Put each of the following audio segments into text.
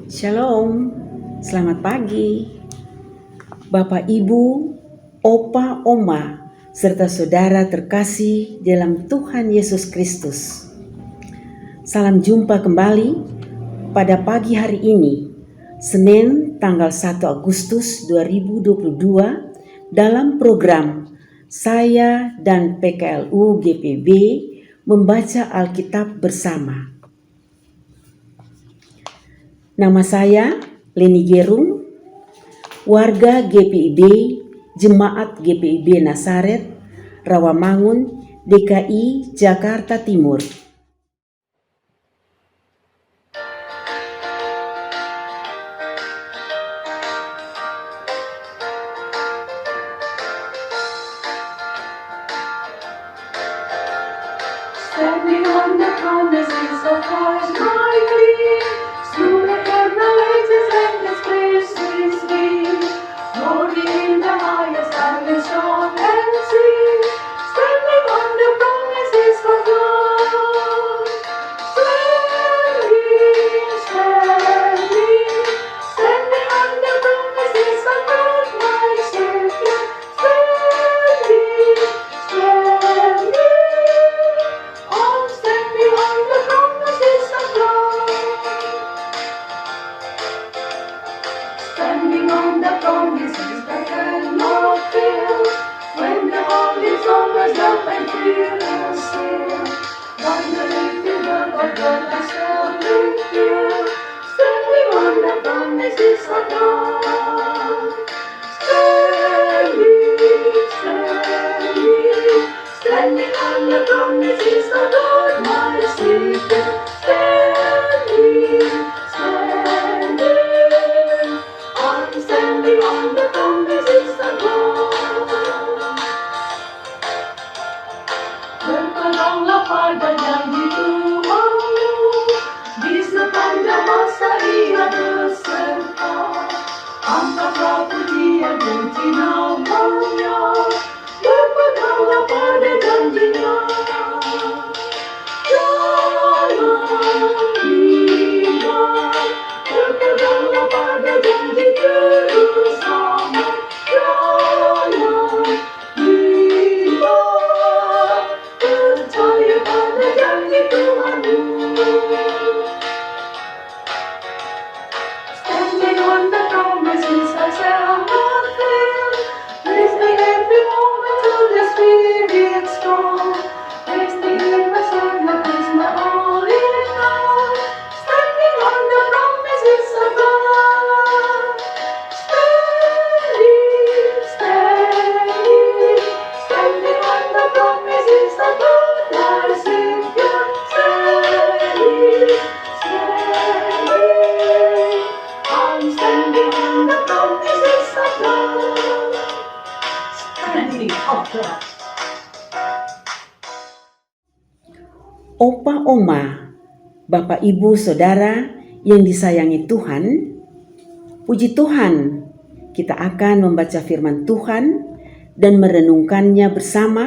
Shalom, selamat pagi Bapak Ibu, Opa, Oma, serta saudara terkasih dalam Tuhan Yesus Kristus. Salam jumpa kembali pada pagi hari ini, Senin tanggal 1 Agustus 2022 dalam program Saya dan PKLU GPIB membaca Alkitab bersama. Nama saya Leni Gerung, warga GPIB, Jemaat GPIB Nasaret, Rawamangun, DKI, Jakarta Timur. Standing on the promises of God's mighty, smoother than the waves and the spaces deep. Glory in the highest, I will shout and sing. Standing on the promises of God. Standing on the promises of God, my Savior. Standing. I'm standing on the promises of God. Standing on the promises that cannot fail. When the world is almost up and fear is still, but the living word of God has held me here. Standing on the promises of God. Standing on the promises of God, my Savior. Standing. I'm standing on the promises of God. Berpenolonglah pada janji Tuhanmu, di sepanjang masa Ia beserta. Angkatlah pujian benci namanya, berpeganglah pada janjinya. Jangan bimbang, berpeganglah pada janji bersama. Jangan bimbang, percaya pada janji Tuhanmu. Standing on the promises I shall not fail. Listening every moment to the Spirit strong. Resting in my Savior is my all in all. Standing on the promises of God. Standing on the promises of God, my Savior. Standing. I'm standing on the promises of God. Standing on the Opa, Oma, Bapak, Ibu, Saudara yang disayangi Tuhan, puji Tuhan, kita akan membaca firman Tuhan dan merenungkannya bersama.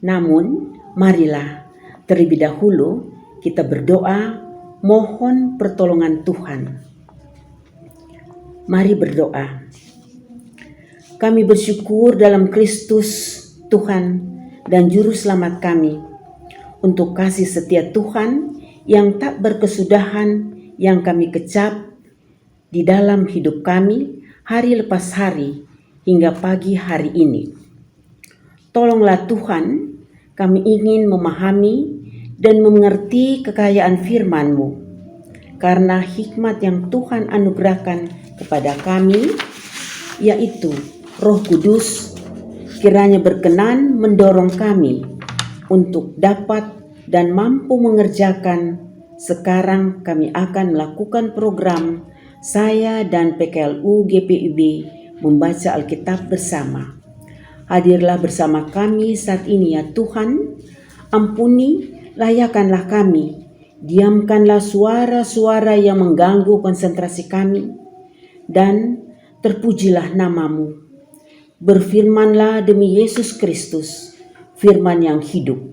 Namun, marilah terlebih dahulu kita berdoa mohon pertolongan Tuhan. Mari berdoa. Kami bersyukur dalam Kristus Tuhan dan Juru Selamat kami untuk kasih setia Tuhan yang tak berkesudahan yang kami kecap di dalam hidup kami hari lepas hari hingga pagi hari ini. Tolonglah Tuhan, kami ingin memahami dan mengerti kekayaan firman-Mu, karena hikmat yang Tuhan anugerahkan kepada kami, yaitu Roh Kudus, kiranya berkenan mendorong kami untuk dapat dan mampu mengerjakan. Sekarang kami akan melakukan program Saya dan PKLU GPIB membaca Alkitab bersama. Hadirlah bersama kami saat ini ya Tuhan. Ampuni, layakanlah kami. Diamkanlah suara-suara yang mengganggu konsentrasi kami. Dan terpujilah nama-Mu. Berfirmanlah demi Yesus Kristus, firman yang hidup.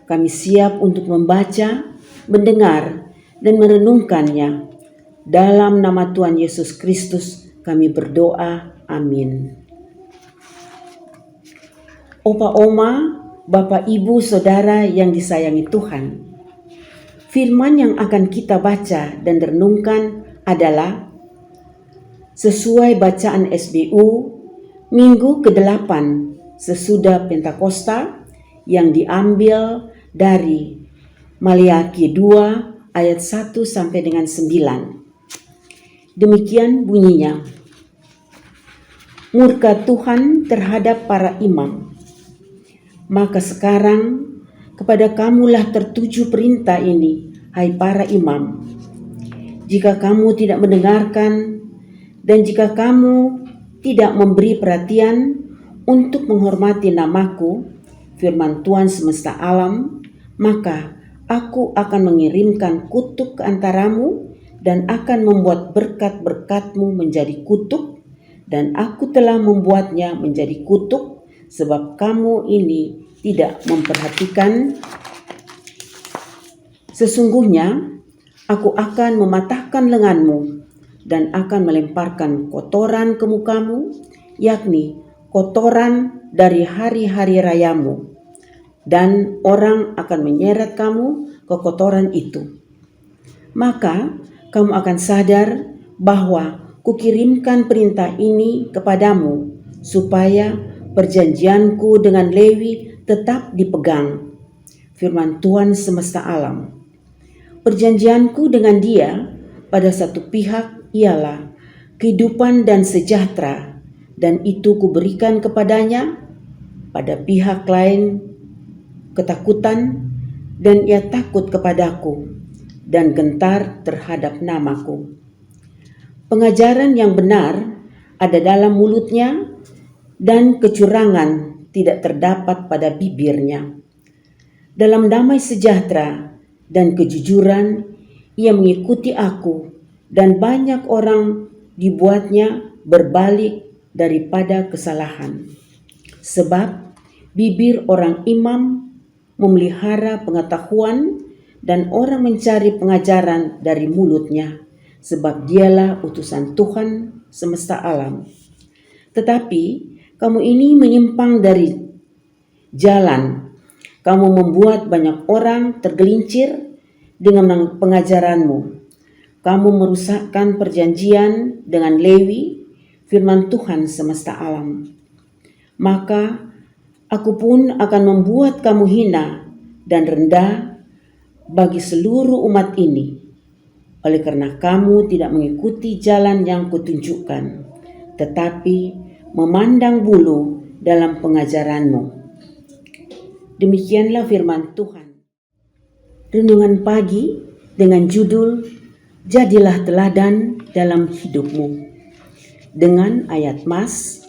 Kami siap untuk membaca, mendengar, dan merenungkannya. Dalam nama Tuhan Yesus Kristus kami berdoa, amin. Opa Oma, Bapak Ibu Saudara yang disayangi Tuhan, firman yang akan kita baca dan renungkan adalah sesuai bacaan SBU Minggu ke-8 sesudah Pentakosta yang diambil dari Maleakhi 2 ayat 1 sampai dengan 9. Demikian bunyinya. Murka Tuhan terhadap para imam. Maka sekarang kepada kamulah tertuju perintah ini, hai para imam. Jika kamu tidak mendengarkan dan jika kamu tidak memberi perhatian untuk menghormati namaku, firman Tuhan semesta alam, maka aku akan mengirimkan kutuk ke antaramu dan akan membuat berkat-berkatmu menjadi kutuk, dan aku telah membuatnya menjadi kutuk, sebab kamu ini tidak memperhatikan. Sesungguhnya aku akan mematahkan lenganmu dan akan melemparkan kotoran ke mukamu, yakni kotoran dari hari-hari rayamu, dan orang akan menyeret kamu ke kotoran itu. Maka kamu akan sadar bahwa kukirimkan perintah ini kepadamu supaya perjanjianku dengan Lewi tetap dipegang. Firman Tuhan semesta alam. Perjanjianku dengan dia pada satu pihak ialah kehidupan dan sejahtera, dan itu kuberikan kepadanya. Pada pihak lain ketakutan, dan ia takut kepadaku dan gentar terhadap namaku. Pengajaran yang benar ada dalam mulutnya, dan kecurangan tidak terdapat pada bibirnya. Dalam damai sejahtera dan kejujuran ia mengikuti aku, dan banyak orang dibuatnya berbalik daripada kesalahan. Sebab bibir orang imam memelihara pengetahuan, dan orang mencari pengajaran dari mulutnya, sebab dialah utusan Tuhan semesta alam. Tetapi kamu ini menyimpang dari jalan. Kamu membuat banyak orang tergelincir dengan pengajaranmu. Kamu merusakkan perjanjian dengan Lewi, firman Tuhan semesta alam. Maka aku pun akan membuat kamu hina dan rendah bagi seluruh umat ini, oleh karena kamu tidak mengikuti jalan yang kutunjukkan, tetapi memandang bulu dalam pengajaranmu. Demikianlah firman Tuhan. Renungan pagi dengan judul Jadilah Teladan dalam Hidupmu, dengan ayat Mas.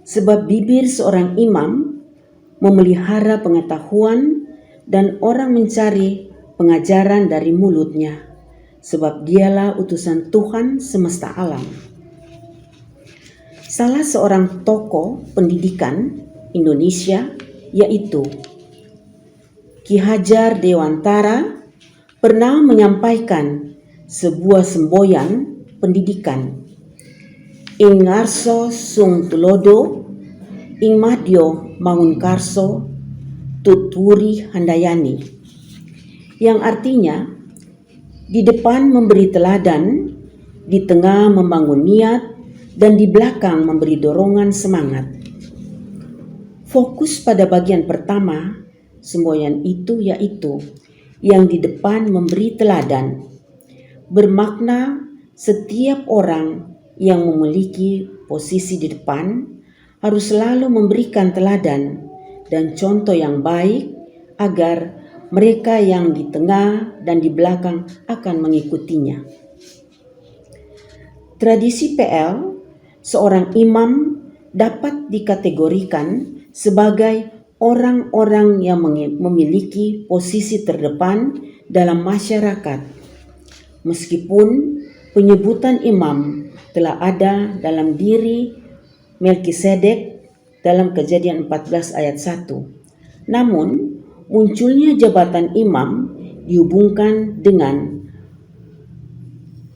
Sebab bibir seorang imam memelihara pengetahuan, dan orang mencari pengajaran dari mulutnya, sebab dialah utusan Tuhan semesta alam. Salah seorang tokoh pendidikan Indonesia, yaitu Ki Hajar Dewantara, pernah menyampaikan sebuah semboyan pendidikan. Ing ngarso sung tulodo, ing madyo mangun karso, tuturi handayani, yang artinya di depan memberi teladan, di tengah membangun niat, dan di belakang memberi dorongan semangat. Fokus pada bagian pertama semboyan itu, yaitu yang di depan memberi teladan, bermakna setiap orang yang memiliki posisi di depan harus selalu memberikan teladan dan contoh yang baik agar mereka yang di tengah dan di belakang akan mengikutinya. Tradisi PL, seorang imam dapat dikategorikan sebagai orang-orang yang memiliki posisi terdepan dalam masyarakat. Meskipun penyebutan imam telah ada dalam diri Melkisedek dalam Kejadian 14 ayat 1. Namun, munculnya jabatan imam dihubungkan dengan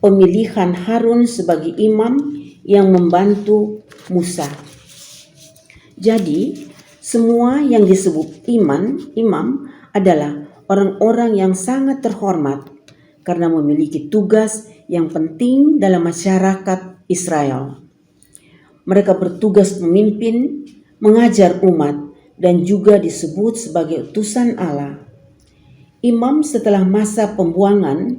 pemilihan Harun sebagai imam yang membantu Musa. Jadi, semua yang disebut imam adalah orang-orang yang sangat terhormat karena memiliki tugas yang penting dalam masyarakat Israel. Mereka bertugas memimpin, mengajar umat, dan juga disebut sebagai utusan Allah. Imam setelah masa pembuangan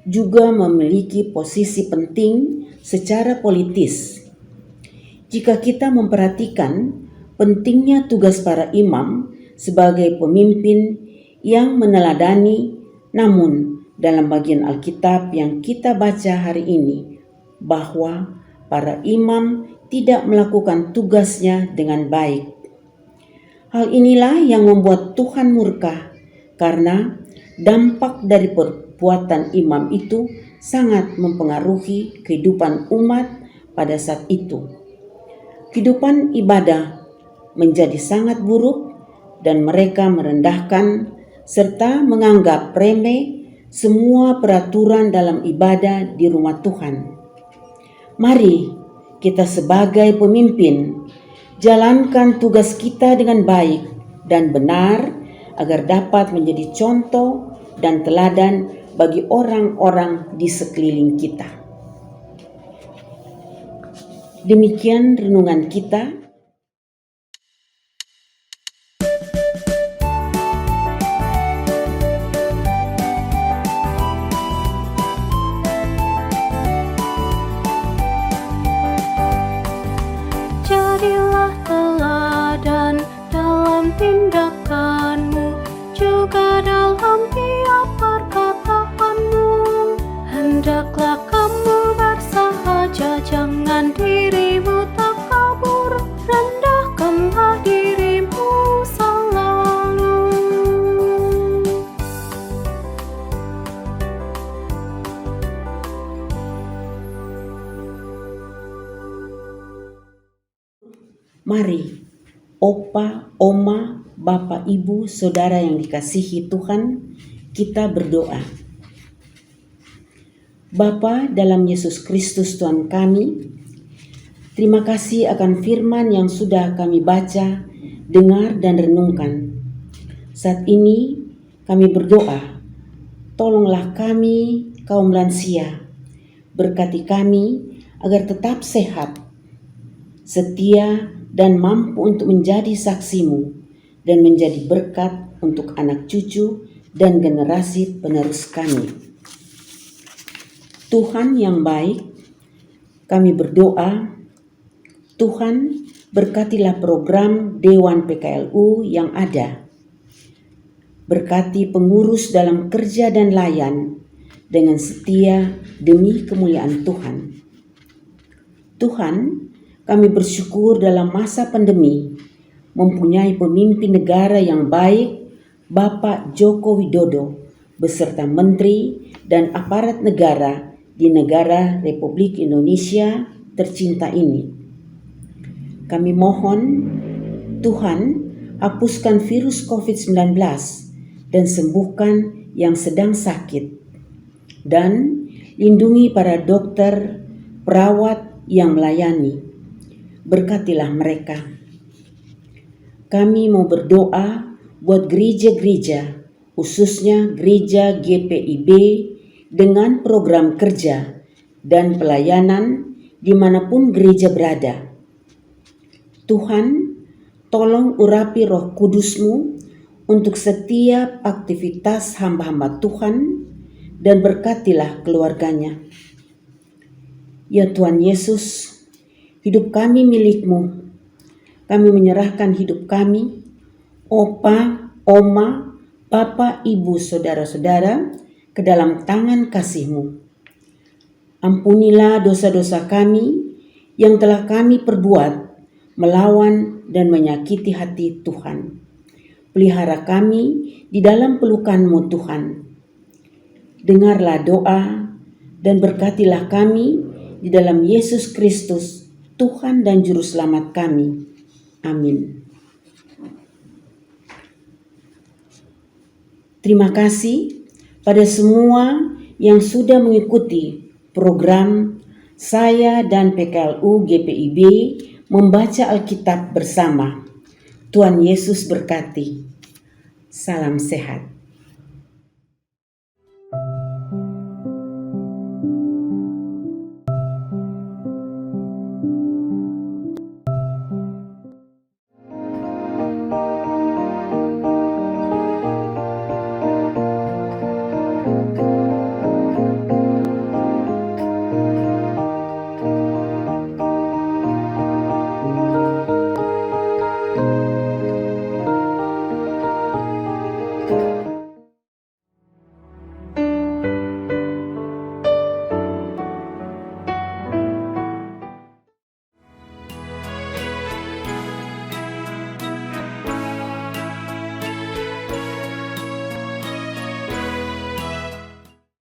juga memiliki posisi penting secara politis. Jika kita memperhatikan pentingnya tugas para imam sebagai pemimpin yang meneladani, namun dalam bagian Alkitab yang kita baca hari ini, bahwa para imam tidak melakukan tugasnya dengan baik. Hal inilah yang membuat Tuhan murka, karena dampak dari perbuatan imam itu sangat mempengaruhi kehidupan umat pada saat itu. Kehidupan ibadah menjadi sangat buruk dan mereka merendahkan serta menganggap remeh semua peraturan dalam ibadah di rumah Tuhan. Mari kita sebagai pemimpin jalankan tugas kita dengan baik dan benar agar dapat menjadi contoh dan teladan bagi orang-orang di sekeliling kita. Demikian renungan kita. Jadilah teladan dalam tindakanmu, juga dalam tiap perkataanmu. Hendaklah kamu bersahaja, jangan dirimu takabur, rendahkanlah dirimu selalu. Mari, Opa, Oma, Bapak, Ibu, Saudara yang dikasihi Tuhan, kita berdoa. Bapa dalam Yesus Kristus Tuhan kami, terima kasih akan firman yang sudah kami baca, dengar, dan renungkan. Saat ini kami berdoa, tolonglah kami kaum lansia, berkati kami agar tetap sehat, setia, dan mampu untuk menjadi saksimu dan menjadi berkat untuk anak cucu dan generasi penerus kami. Tuhan yang baik, kami berdoa, Tuhan berkatilah program Dewan PKLU yang ada. Berkati pengurus dalam kerja dan layan dengan setia demi kemuliaan Tuhan. Tuhan, kami bersyukur dalam masa pandemi mempunyai pemimpin negara yang baik, Bapak Joko Widodo, beserta menteri dan aparat negara di negara Republik Indonesia tercinta ini. Kami mohon, Tuhan, hapuskan virus COVID-19 dan sembuhkan yang sedang sakit, dan lindungi para dokter, perawat yang melayani. Berkatilah mereka. Kami mau berdoa buat gereja-gereja, khususnya gereja GPIB dengan program kerja dan pelayanan dimanapun gereja berada. Tuhan, tolong urapi Roh Kudus-Mu untuk setiap aktivitas hamba-hamba Tuhan dan berkatilah keluarganya. Ya Tuhan Yesus, hidup kami milik-Mu. Kami menyerahkan hidup kami, Opa, Oma, Bapak, Ibu, Saudara-saudara, ke dalam tangan kasih-Mu. Ampunilah dosa-dosa kami yang telah kami perbuat melawan dan menyakiti hati Tuhan. Pelihara kami di dalam pelukan-Mu Tuhan. Dengarlah doa dan berkatilah kami di dalam Yesus Kristus, Tuhan dan Juru Selamat kami. Amin. Terima kasih pada semua yang sudah mengikuti program saya dan PKLU GPIB membaca Alkitab bersama. Tuhan Yesus berkati. Salam sehat.